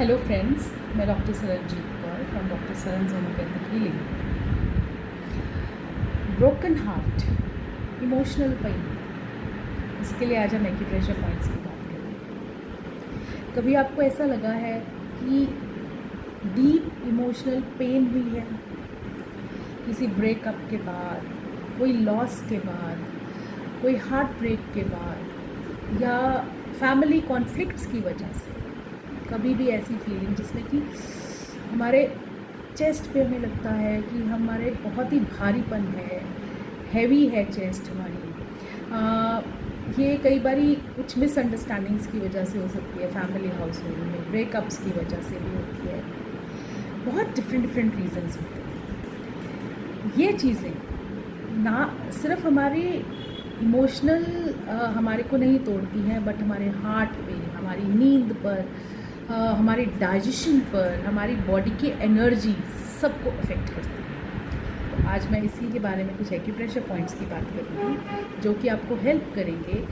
Hello friends, मैं doctor Saranjit Kaur from doctor Saran homeopathic healing. Broken heart, emotional pain, इसके लिए आज हम एक्यूप्रेशर पॉइंट्स की बात करेंगे। कभी आपको ऐसा लगा है कि डीप इमोशनल पेन हुई है किसी ब्रेकअप के बाद, कोई लॉस के बाद, कोई हार्ट ब्रेक के बाद, या फैमिली कॉन्फ्लिक्ट्स की वजह से? कभी भी ऐसी फीलिंग जिसमें कि हमारे चेस्ट पे हमें लगता है कि हमारे बहुत ही भारीपन है, हैवी है चेस्ट हमारी। ये कई बारी कुछ मिसअंडरस्टैंडिंग्स की वजह से हो सकती है, फैमिली हाउस होल्ड में ब्रेकअप्स की वजह से भी होती है। बहुत डिफरेंट रीजंस होते हैं। ये चीज़ें ना सिर्फ हमारे इमोशनल हमारे को नहीं तोड़ती हैं, बट हमारे हार्ट पे, हमारी नींद पर, हमारे डाइजेशन पर, हमारी बॉडी की एनर्जी सबको अफेक्ट करती है। तो आज मैं इसी के बारे में कुछ एक्यूप्रेशर पॉइंट्स की बात करूँगी जो कि आपको हेल्प करेंगे,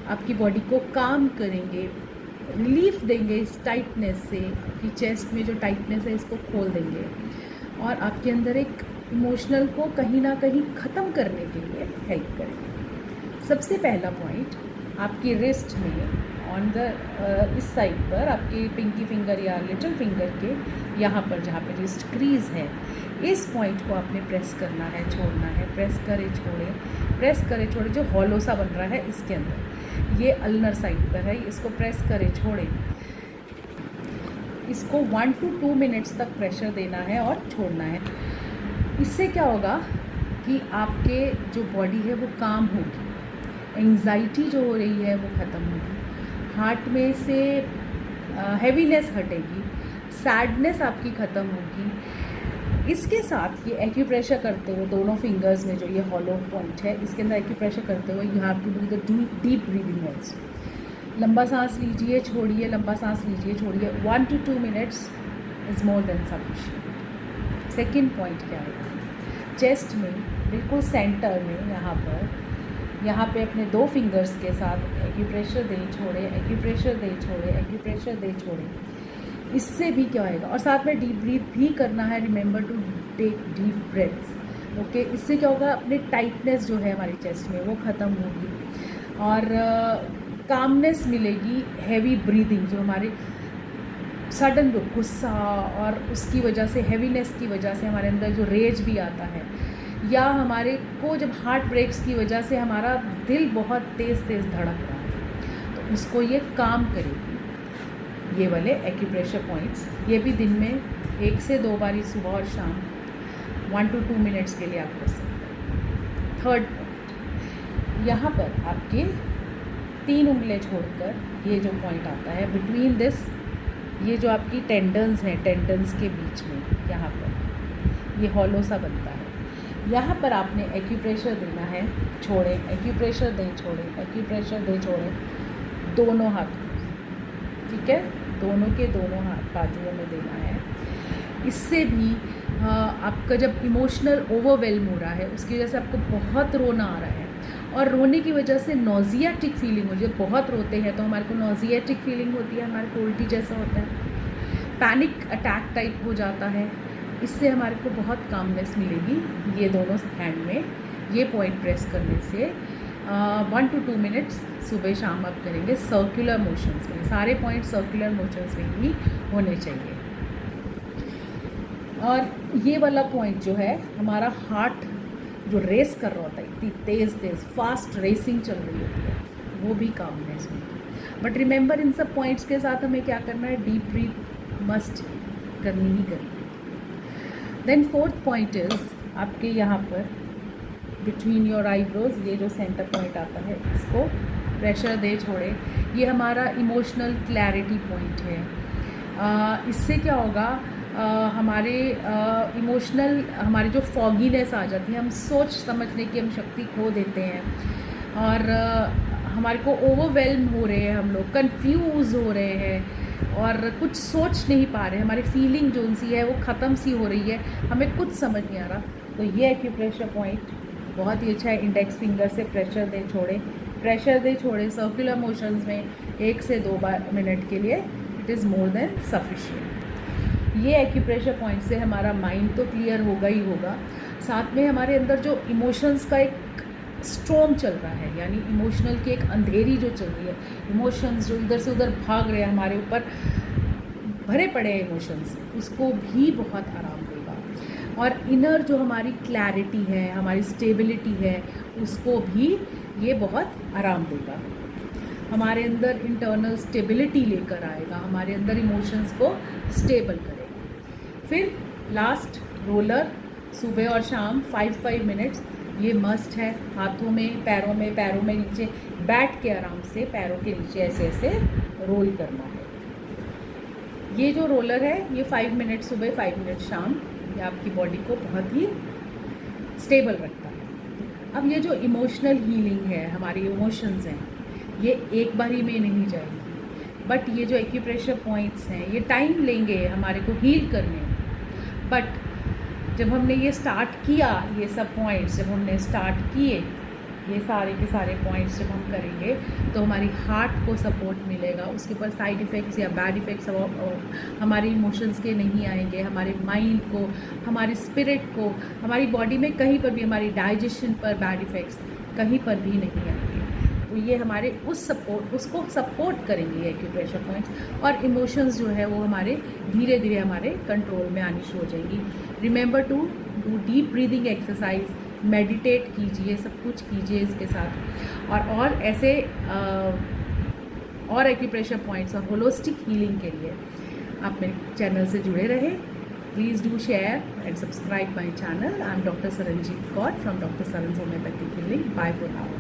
आपकी बॉडी को काम करेंगे, रिलीफ देंगे इस टाइटनेस से। आपकी चेस्ट में जो टाइटनेस है इसको खोल देंगे और आपके अंदर एक इमोशनल को कहीं ना कहीं ख़त्म करने के लिए हेल्प करेंगे। सबसे पहला पॉइंट, आपकी रिस्ट में ऑन द इस साइड पर, आपके पिंकी फिंगर या लिटिल फिंगर के यहाँ पर जहाँ पे रिस्ट क्रीज है, इस पॉइंट को आपने प्रेस करना है, छोड़ना है। प्रेस करे छोड़े, प्रेस करे छोड़े। जो हॉलो सा बन रहा है इसके अंदर, ये अल्नर साइड पर है, इसको प्रेस करे छोड़े। इसको 1 to 2 मिनट्स तक प्रेशर देना है और छोड़ना है। इससे क्या होगा कि आपके जो बॉडी है वो काम होगी, एंग्जाइटी जो हो रही है वो ख़त्म होगी, हार्ट में से हैवीनेस हटेगी, सैडनेस आपकी ख़त्म होगी। इसके साथ ये एक्यूप्रेशर करते हुए दोनों फिंगर्स में जो ये हॉलो पॉइंट है इसके अंदर एक्यूप्रेशर करते हुए you have to do the deep breathing also. लंबा सांस लीजिए, छोड़िए, लंबा सांस लीजिए, छोड़िए। 1 to 2 minutes is more than sufficient. Second point क्या है, चेस्ट में बिल्कुल सेंटर में यहाँ पे अपने 2 फिंगर्स के साथ एक्यूप्रेशर दें छोड़े, एक्यूप्रेशर दें छोड़े, एक्यूप्रेशर दें छोड़े। इससे भी क्या होएगा, और साथ में डीप ब्रीथ भी करना है। Remember to take deep breaths, okay. इससे क्या होगा, अपने टाइटनेस जो है हमारी चेस्ट में वो ख़त्म होगी और कामनेस मिलेगी। हैवी ब्रीदिंग जो हमारे सडन जो गुस्सा और उसकी वजह से, हैवीनेस की वजह से हमारे अंदर जो रेज भी आता है, या हमारे को जब हार्ट ब्रेक्स की वजह से हमारा दिल बहुत तेज़ धड़क रहा है, तो उसको ये काम करेगी। ये वाले एक्यूप्रेशर पॉइंट्स, ये भी दिन में 1 से 2 बारी सुबह और शाम 1 to 2 मिनट्स के लिए आप कर सकते हैं। थर्ड पॉइंट, यहाँ पर आपके 3 उंगलें छोड़कर ये जो पॉइंट आता है बिटवीन दिस, ये जो आपकी टेंडन्स हैं, टेंडन्स के बीच में यहाँ पर ये हॉलो सा बनता है, यहाँ पर आपने एक्यूप्रेशर देना है, छोड़े, एक्यूप्रेशर दें छोड़े, एक्यूप्रेशर दें छोड़े, दोनों हाथ, ठीक है, दोनों के दोनों हाथ बाजुओं में देना है। इससे भी आपका जब इमोशनल ओवरवेल्म हो रहा है, उसकी वजह से आपको बहुत रोना आ रहा है और रोने की वजह से नॉजियाटिक फीलिंग हो, जब बहुत रोते हैं तो हमारे को नॉजियाटिक फीलिंग होती है, हमारे को उल्टी जैसा होता है, पैनिक अटैक टाइप हो जाता है। इससे हमारे को बहुत कामनेस मिलेगी। ये दोनों हैंड में ये पॉइंट प्रेस करने से 1 to 2 मिनट्स सुबह शाम आप करेंगे सर्कुलर मोशंस में। सारे पॉइंट सर्कुलर मोशंस में ही होने चाहिए। और ये वाला पॉइंट जो है, हमारा हार्ट जो रेस कर रहा होता है, इतनी तेज़ फास्ट रेसिंग चल रही होती है, वो भी कामनेस में। बट रिमेंबर, इन सब पॉइंट्स के साथ हमें क्या करना है, डीप ब्रीथ मस्ट करनी ही करनी है। देन फोर्थ पॉइंट इज़ आपके यहाँ पर बिटवीन योर आईब्रोज, ये जो सेंटर पॉइंट आता है, इसको प्रेशर दे छोड़े। ये हमारा इमोशनल क्लैरिटी पॉइंट है। इससे क्या होगा, हमारे इमोशनल, हमारी जो फॉगीनेस आ जाती है, हम सोच समझने की हम शक्ति खो देते हैं और हमारे को ओवरवेल्म हो रहे हैं, हम लोग कंफ्यूज हो रहे हैं और कुछ सोच नहीं पा रहे, हमारी फीलिंग जो सी है वो ख़त्म सी हो रही है, हमें कुछ समझ नहीं आ रहा। तो ये एक्यूप्रेशर पॉइंट बहुत ही अच्छा है। इंडेक्स फिंगर से प्रेशर दे छोड़े, प्रेशर दे छोड़े, सर्कुलर मोशंस में 1 से 2 मिनट के लिए it is more than sufficient. ये एक्यूप्रेशर पॉइंट से हमारा माइंड तो क्लियर होगा ही होगा, साथ में हमारे अंदर जो इमोशंस का एक स्टॉर्म चल रहा है, यानी इमोशनल की एक अंधेरी जो चल रही है, इमोशंस जो इधर से उधर भाग रहे हैं, हमारे ऊपर भरे पड़े हैं इमोशंस, उसको भी बहुत आराम देगा। और इनर जो हमारी क्लैरिटी है, हमारी स्टेबिलिटी है, उसको भी ये बहुत आराम देगा। हमारे अंदर इंटरनल स्टेबिलिटी लेकर आएगा, हमारे अंदर इमोशंस को स्टेबल करेगा। फिर लास्ट रोलर सुबह और शाम 5 मिनट्स, ये मस्ट है। हाथों में, पैरों में नीचे बैठ के आराम से पैरों के नीचे ऐसे ऐसे रोल करना है। ये जो रोलर है ये 5 मिनट सुबह 5 मिनट शाम, ये आपकी बॉडी को बहुत ही स्टेबल रखता है। अब ये जो इमोशनल हीलिंग है, हमारी इमोशंस हैं, ये एक बारी में नहीं जाएगी, बट ये जो एक्यूप्रेशर पॉइंट्स हैं ये टाइम लेंगे हमारे को हील करने। बट जब हमने ये स्टार्ट किया, ये सब पॉइंट्स जब हमने स्टार्ट किए, ये सारे के सारे पॉइंट्स जब हम करेंगे तो हमारी हार्ट को सपोर्ट मिलेगा, उसके ऊपर साइड इफ़ेक्ट्स या बैड इफ़ेक्ट्स हमारे इमोशंस के नहीं आएंगे, हमारे माइंड को, हमारी स्पिरिट को, हमारी बॉडी में कहीं पर भी, हमारी डाइजेशन पर बैड इफ़ेक्ट्स कहीं पर भी नहीं आएंगे। तो ये हमारे उसको सपोर्ट करेंगे एक्यूप्रेशर पॉइंट्स, और इमोशंस जो है वो हमारे धीरे धीरे हमारे कंट्रोल में आनी शुरू हो जाएगी। Remember to do deep breathing exercise, meditate कीजिए, सब कुछ कीजिए इसके साथ। और ऐसे और एक्यूप्रेशर पॉइंट्स और होलिस्टिक हीलिंग के लिए आप मेरे चैनल से जुड़े रहें। Please do share and subscribe my channel. I am doctor Saranjit Kaur from doctor Saran's homeopathic clinic. Bye for now.